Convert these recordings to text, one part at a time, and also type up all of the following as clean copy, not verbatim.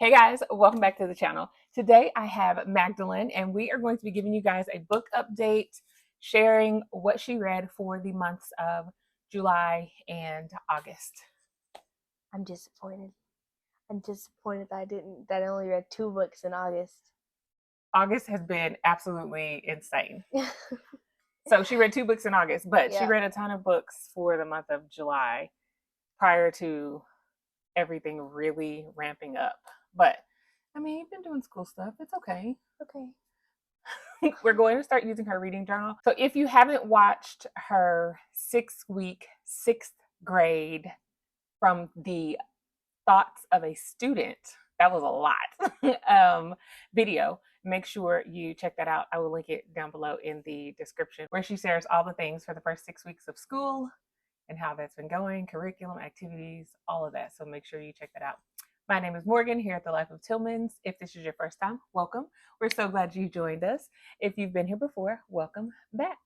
Hey guys, welcome back to the channel. Today I have Magdalene and we are going to be giving you guys a book update, sharing what she read for the months of July and August. I'm disappointed. I'm disappointed that I only read 2 books in August. August has been absolutely insane. So she read 2 books in August, but she Yeah. read a ton of books for the month of July prior to everything really ramping up. But I mean, you've been doing school stuff. It's okay. Okay. We're going to start using her reading journal. So if you haven't watched her 6-week, 6th grade from the thoughts of a student, that was a lot, video, make sure you check that out. I will link it down below in the description where she shares all the things for the first 6 weeks of school and how that's been going, curriculum, activities, all of that. So make sure you check that out. My name is Morgan here at the Life of Tillmans. If this is your first time, welcome. We're so glad you joined us. If you've been here before, welcome back.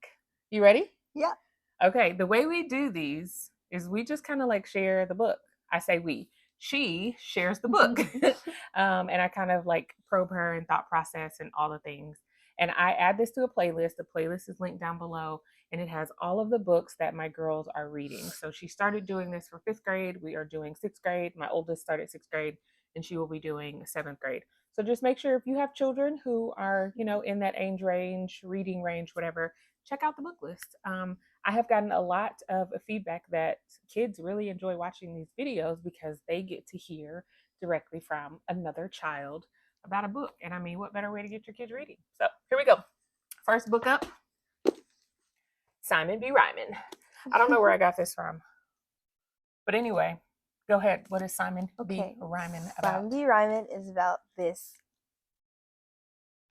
You ready? Yeah. Okay, the way we do these is we just kind of like share the book. I say we. She shares the book. And I kind of like probe her and thought process and all the things. And I add this to a playlist. The playlist is linked down below and it has all of the books that my girls are reading. So she started doing this for 5th grade. We are doing 6th grade. My oldest started 6th grade and she will be doing 7th grade. So just make sure if you have children who are, in that age range, reading range, whatever, check out the book list. I have gotten a lot of feedback that kids really enjoy watching these videos because they get to hear directly from another child about a book. And I mean, what better way to get your kids reading? So here we go. First book up, Simon B. Ryman. I don't know where I got this from. But anyway, go ahead. What is Simon B. Ryman about? Simon B. Ryman is about this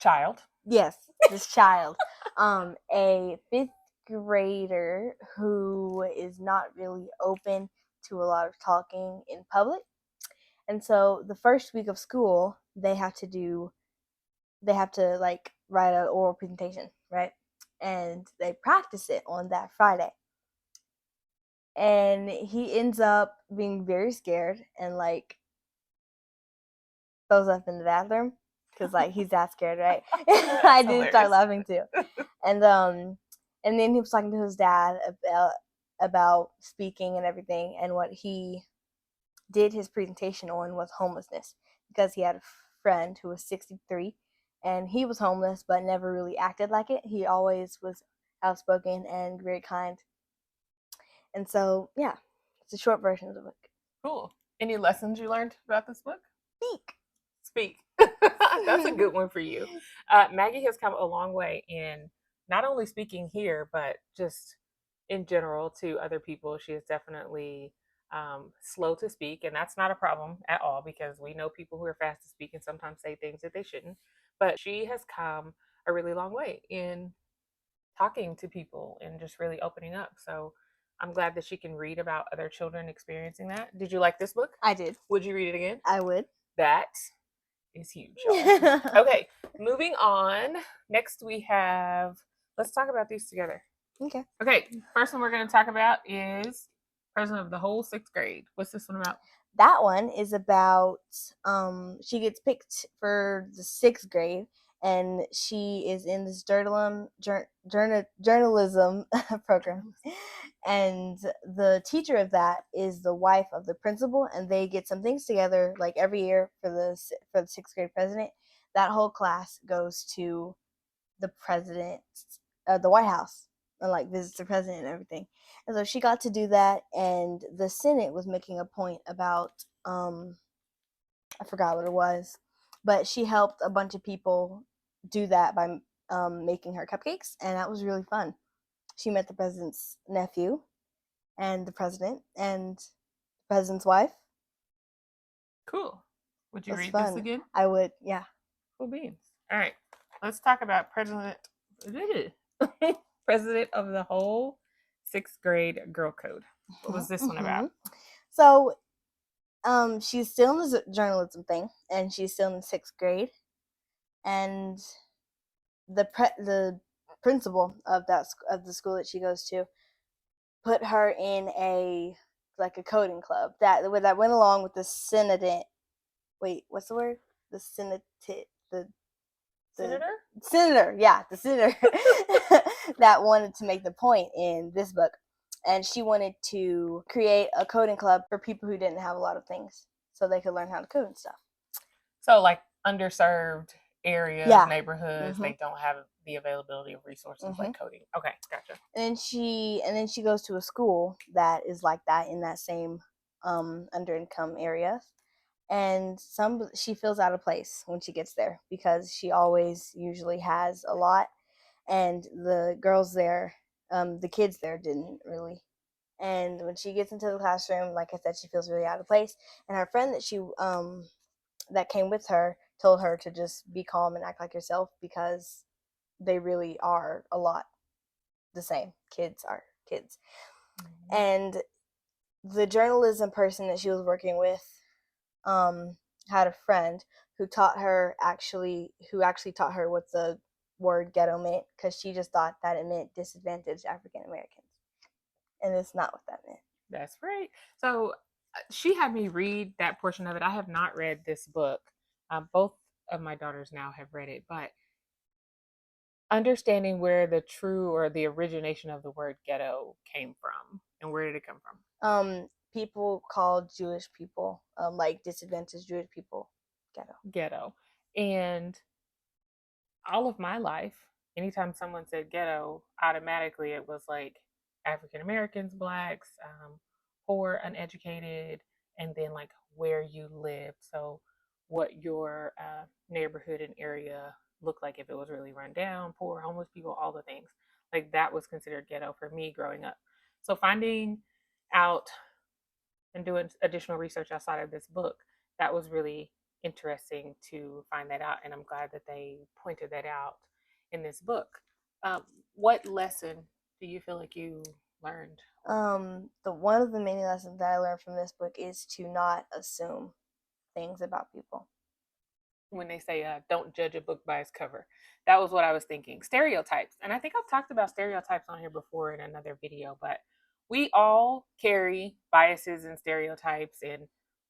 child. Yes, this child. A 5th grader who is not really open to a lot of talking in public. And so the first week of school, they have to like write an oral presentation, right? And they practice it on that Friday. And he ends up being very scared and like throws up in the bathroom because like he's that scared, right? I did start laughing too. And then he was talking to his dad about speaking and everything, and what he did his presentation on was homelessness, because he had a friend who was 63 and he was homeless but never really acted like it. He always was outspoken and very kind. And so, yeah, it's a short version of the book. Cool. Any lessons you learned about this book? Speak. That's a good one for you. Maggie has come a long way in not only speaking here, but just in general to other people. She is definitely slow to speak, and that's not a problem at all because we know people who are fast to speak and sometimes say things that they shouldn't. But she has come a really long way in talking to people and just really opening up. So I'm glad that she can read about other children experiencing that. Did you like this book? I did. Would you read it again? I would. That is huge, y'all. Okay, moving on. Next we have, let's talk about these together. Okay. Okay, first one we're going to talk about is President of the Whole 6th grade. What's this one about? That one is about she gets picked for the 6th grade, and she is in this journalism program, and the teacher of that is the wife of the principal, and they get some things together like every year for the 6th grade president. That whole class goes to the president, the White House, and like visits the president and everything. And so she got to do that, and the Senate was making a point about I forgot what it was, but she helped a bunch of people do that by making her cupcakes, and that was really fun. She met the president's nephew and the president and the president's wife. Cool. Would you read fun. this again? I would, yeah. Cool beans. All right, let's talk about President of the Whole 6th grade Girl Code. What was this one about? So she's still in the journalism thing, and she's still in 6th grade, and the principal of the school that she goes to put her in a coding club that went along with the Senate wait, what's the word? The Senate, the Senator? senator, yeah, the senator that wanted to make the point in this book. And she wanted to create a coding club for people who didn't have a lot of things so they could learn how to code and stuff. So like underserved areas, Yeah. neighborhoods, they don't have the availability of resources like coding. Okay, gotcha. And then she goes to a school that is like that in that same underincome area. And she feels out of place when she gets there because she always usually has a lot, and the girls there, the kids there didn't really. And when she gets into the classroom, like I said, she feels really out of place. And her friend that came with her told her to just be calm and act like yourself because they really are a lot the same. Kids are kids. And the journalism person that she was working with had a friend who actually taught her what the word ghetto meant, because she just thought that it meant disadvantaged African Americans, and it's not what that meant. That's right. So she had me read that portion of it. I have not read this book. Both of my daughters now have read it, but understanding where the true or the origination of the word ghetto came from and where did it come from? People called Jewish people, like disadvantaged Jewish people, Ghetto. And all of my life, anytime someone said ghetto, automatically it was like African Americans, blacks, poor, uneducated, and then like where you lived. So what your neighborhood and area looked like, if it was really run down, poor, homeless people, all the things. Like that was considered ghetto for me growing up. So finding out and doing additional research outside of this book, that was really interesting to find that out. And I'm glad that they pointed that out in this book. What lesson do you feel like you learned? The one of the many lessons that I learned from this book is to not assume things about people. When they say don't judge a book by its cover, that was what I was thinking. Stereotypes, and I think I've talked about stereotypes on here before in another video, but we all carry biases and stereotypes and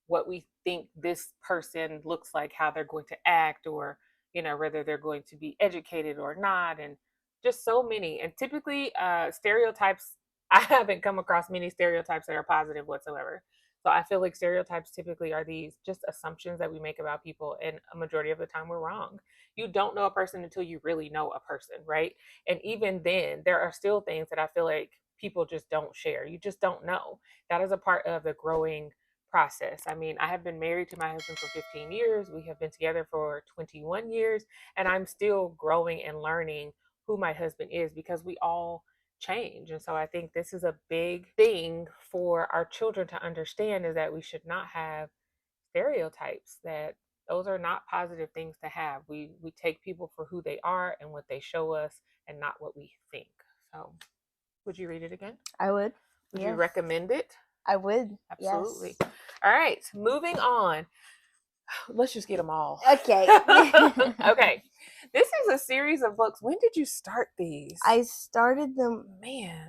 what we think this person looks like, how they're going to act, or whether they're going to be educated or not, and just so many. And typically stereotypes, I haven't come across many stereotypes that are positive whatsoever. So I feel like stereotypes typically are these just assumptions that we make about people, and a majority of the time we're wrong. You don't know a person until you really know a person, right? And even then, there are still things that I feel like people just don't share. You just don't know. That is a part of the growing process. I mean, I have been married to my husband for 15 years. We have been together for 21 years, and I'm still growing and learning who my husband is because we all change. And so I think this is a big thing for our children to understand, is that we should not have stereotypes, that those are not positive things to have. We take people for who they are and what they show us, and not what we think. So would you read it again? I would. Would you recommend it? I would. Absolutely. Yes. All right, moving on. Let's just get them all. Okay. Okay. This is a series of books. When did you start these? I started them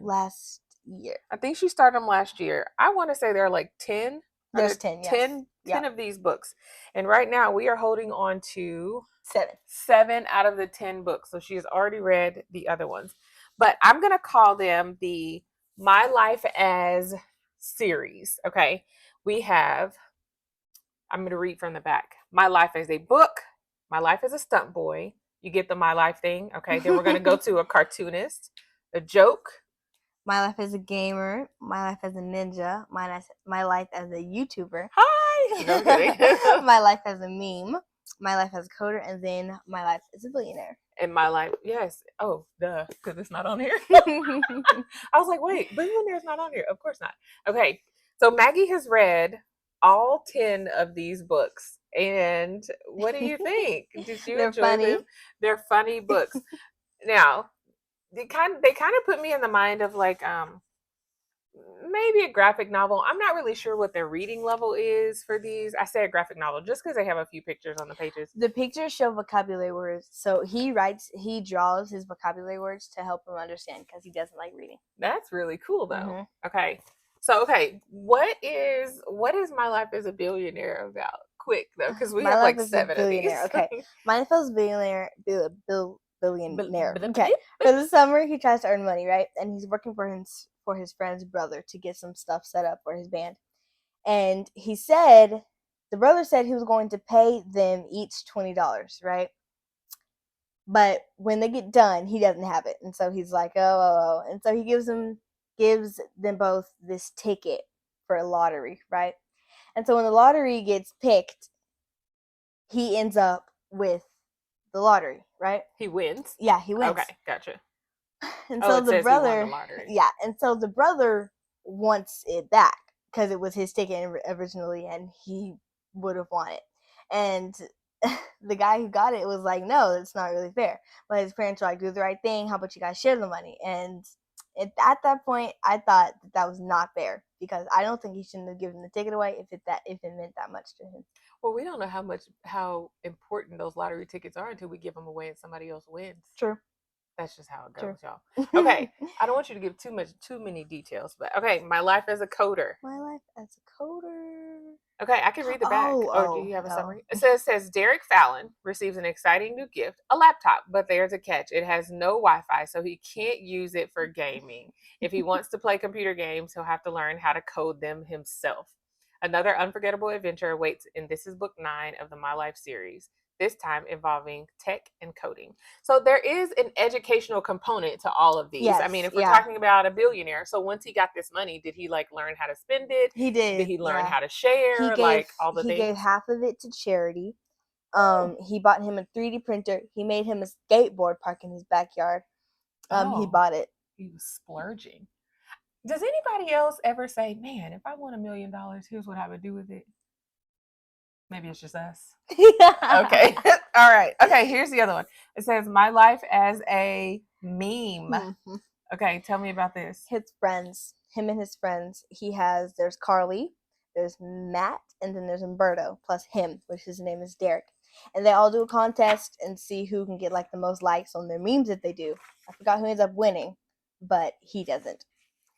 last year. I think she started them last year. I want to say there are like 10. There's 10, yes. 10 of these books. And right now we are holding on to 7. 7 out of the 10 books. So she has already read the other ones. But I'm going to call them the My Life as series. Okay. We have, I'm going to read from the back. My Life as a Book. My Life as a Stunt Boy. You get the My Life thing. Okay. Then we're going to go to a cartoonist, a joke. My Life as a Gamer. My Life as a Ninja. My Life as a YouTuber. Hi. No kidding. My Life as a Meme. My Life as a Coder. And then My Life as a Billionaire. In My Life, yes. Oh, duh, because it's not on here. I was like, wait, Billionaire's not on here. Of course not. Okay, so Maggie has read all 10 of these books. And what do you think? Did you enjoy them? They're funny books. Now, they kind of put me in the mind of like maybe a graphic novel. I'm not really sure what their reading level is for these. I say a graphic novel just because they have a few pictures on the pages. The pictures show vocabulary words. So he draws his vocabulary words to help him understand because he doesn't like reading. That's really cool though. Okay. So, what is My Life as a Billionaire about? quick though, because we My have life like is a 7 of these. billionaire. Okay. My FAVS billionaire. Okay. Okay. For the summer, he tries to earn money, right? And he's working for his friend's brother to get some stuff set up for his band. And the brother said he was going to pay them each $20, right? But when they get done, he doesn't have it, and so he's like, oh. And so he gives them both this ticket for a lottery, right? And so when the lottery gets picked, he ends up with the lottery, right? He wins. Yeah, he wins. Okay, gotcha. And Oh, so it the says he won the brother, lottery. yeah, and so the brother wants it back because it was his ticket originally, and he would have won it. And the guy who got it was like, "No, it's not really fair." But his parents were like, "Do the right thing. How about you guys share the money?" And at that point, I thought that was not fair because I don't think he shouldn't have given the ticket away if it meant that much to him. Well, we don't know how important those lottery tickets are until we give them away and somebody else wins. True. That's just how it True. goes, y'all. Okay, I don't want you to give too many details, but okay, my life as a coder. My life as a coder. Okay, I can read the back. Or do you have a summary? It says Derek Fallon receives an exciting new gift, a laptop, but there's a catch. It has no Wi-Fi, so he can't use it for gaming. If he wants to play computer games, he'll have to learn how to code them himself. Another unforgettable adventure awaits, and this is book 9 of the My Life series, this time involving tech and coding. So there is an educational component to all of these. I mean, if we're talking about a billionaire, so once he got this money, did he like learn how to spend it? He did. Did he learn how to share? All the things? He gave half of it to charity. He bought him a 3D printer. He made him a skateboard park in his backyard. He bought it. He was splurging. Does anybody else ever say, "Man, if I won $1 million, here's what I would do with it"? Maybe it's just us. Okay. All right. Okay, here's the other one. It says, "My life as a meme." Mm-hmm. Okay, tell me about this. His friends, him and his friends. There's Carly, there's Matt, and then there's Umberto, plus him, which his name is Derek. And they all do a contest and see who can get like the most likes on their memes that they do. I forgot who ends up winning, but he doesn't.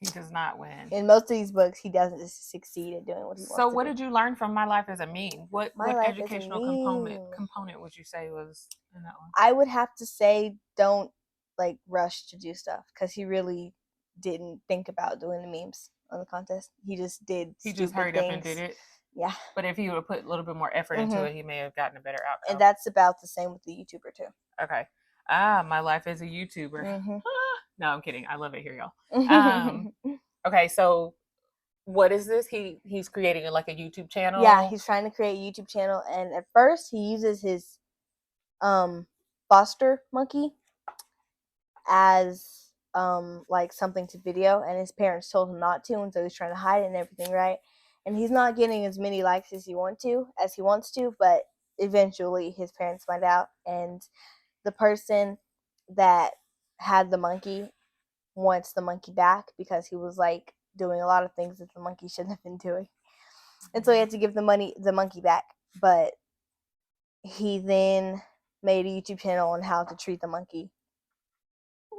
He does not win. In most of these books, he doesn't succeed at doing what he wants to do. So what did you learn from My Life as a Meme? What educational component would you say was in that one? I would have to say don't like rush to do stuff because he really didn't think about doing the memes on the contest. He just did. He just hurried up and did it. Yeah. But if he would have put a little bit more effort into it, he may have gotten a better outcome. And that's about the same with the YouTuber too. Okay. My life as a YouTuber. No, I'm kidding. I love it here, y'all. Okay, so what is this? He's creating like a YouTube channel? Yeah, he's trying to create a YouTube channel, and at first he uses his foster monkey as like something to video, and his parents told him not to, and so he's trying to hide it and everything, right? And he's not getting as many likes as he wants to, but eventually his parents find out, and the person that had the monkey wants the monkey back because he was like doing a lot of things that the monkey shouldn't have been doing. And so he had to give the monkey back. But he then made a YouTube channel on how to treat the monkey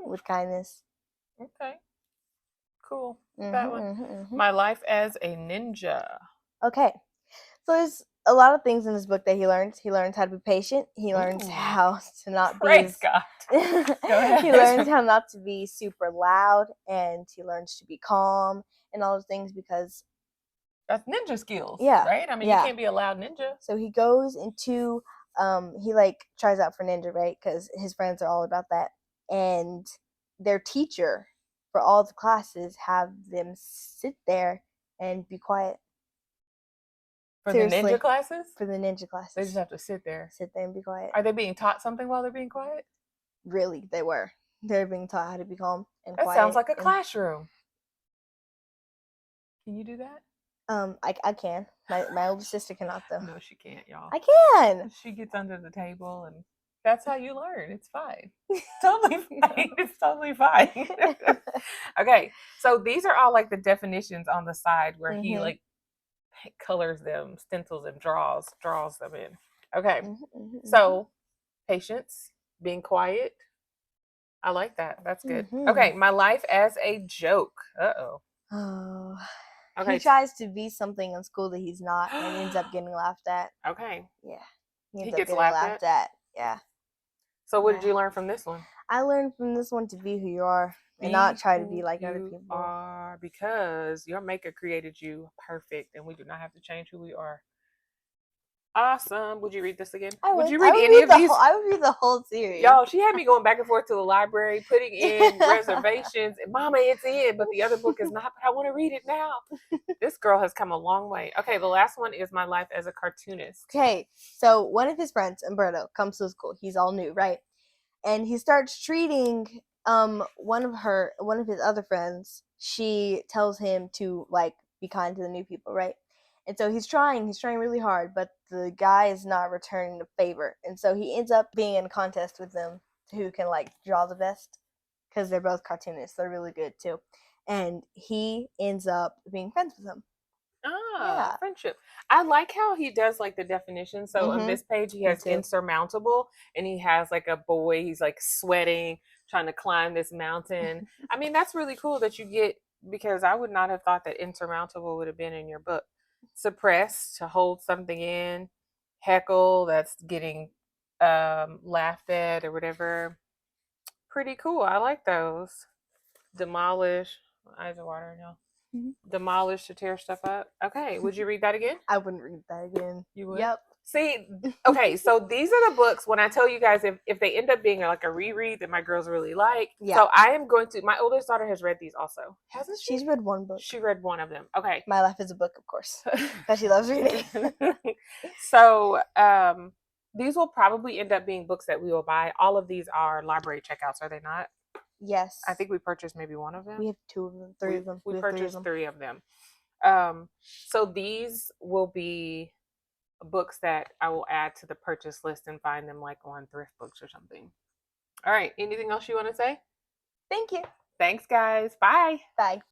with kindness. Okay. Cool. That one. My life as a ninja. Okay. So there's a lot of things in this book that he learns. He learns how to be patient. He learns how to not be. Praise God. Go ahead. He learns how not to be super loud, and he learns to be calm and all those things because that's ninja skills. Yeah. Right? I mean, you can't be a loud ninja. So he goes into he like tries out for ninja, right? Because his friends are all about that, and their teacher for all the classes have them sit there and be quiet. For the ninja classes? For the ninja classes. They just have to sit there. Sit there and be quiet. Are they being taught something while they're being quiet? Really, they were. They're being taught how to be calm and quiet. That sounds like a classroom. Can you do that? I can. My older sister cannot though. No, she can't, y'all. I can. She gets under the table and that's how you learn. It's fine. Totally fine. It's totally fine. Okay. So these are all like the definitions on the side where he like colors them, stencils and draws them in. Okay. So patience, being quiet. I like that. That's good. Okay. My life as a joke. Oh. Okay. He tries to be something in school that he's not and ends up getting laughed at. Okay. Yeah. He Ends up gets getting laughed at. Yeah. So what Yeah. did you learn from this one? I learned from this one to be who you are and not try to be like other you people. are, because your maker created you perfect, and we do not have to change who we are. Awesome. Would you read this again? Would you read any of these? I would read the whole series. Y'all, she had me going back and forth to the library, putting in reservations. Mama, it's in, but the other book is not. But I want to read it now. This girl has come a long way. Okay, the last one is My Life as a Cartoonist. Okay, so one of his friends, Umberto, comes to school. He's all new, right? And he starts treating one of his other friends. She tells him to like be kind to the new people, right? And so he's trying really hard, but the guy is not returning the favor. And so he ends up being in a contest with them who can like draw the best, because they're both cartoonists. They're really good too. And he ends up being friends with them. Ah, friendship. I like how he does like the definition. So on this page, he has insurmountable, and he has like a boy. He's like sweating, trying to climb this mountain. I mean, that's really cool that you get, because I would not have thought that insurmountable would have been in your book. Suppressed, to hold something in. Heckle, that's getting laughed at or whatever. Pretty cool. I like those. Demolish. My eyes are watering, y'all. Demolish, to tear stuff up. Okay, would you read that again? I wouldn't read that again. You would? Yep. See, okay, so these are the books, when I tell you guys, if they end up being like a reread that my girls really like. Yeah. So I am going to, my oldest daughter has read these also. Hasn't she? She's read one book. She read one of them. Okay. My Life is a Book, of course, because she loves reading. So these will probably end up being books that we will buy. All of these are library checkouts, are they not? Yes. I think we purchased maybe one of them. We have two of them, three of them. We purchased three of them. So these will be books that I will add to the purchase list and find them like on thrift books or something. All right. Anything else you want to say? Thank you. Thanks, guys. Bye. Bye.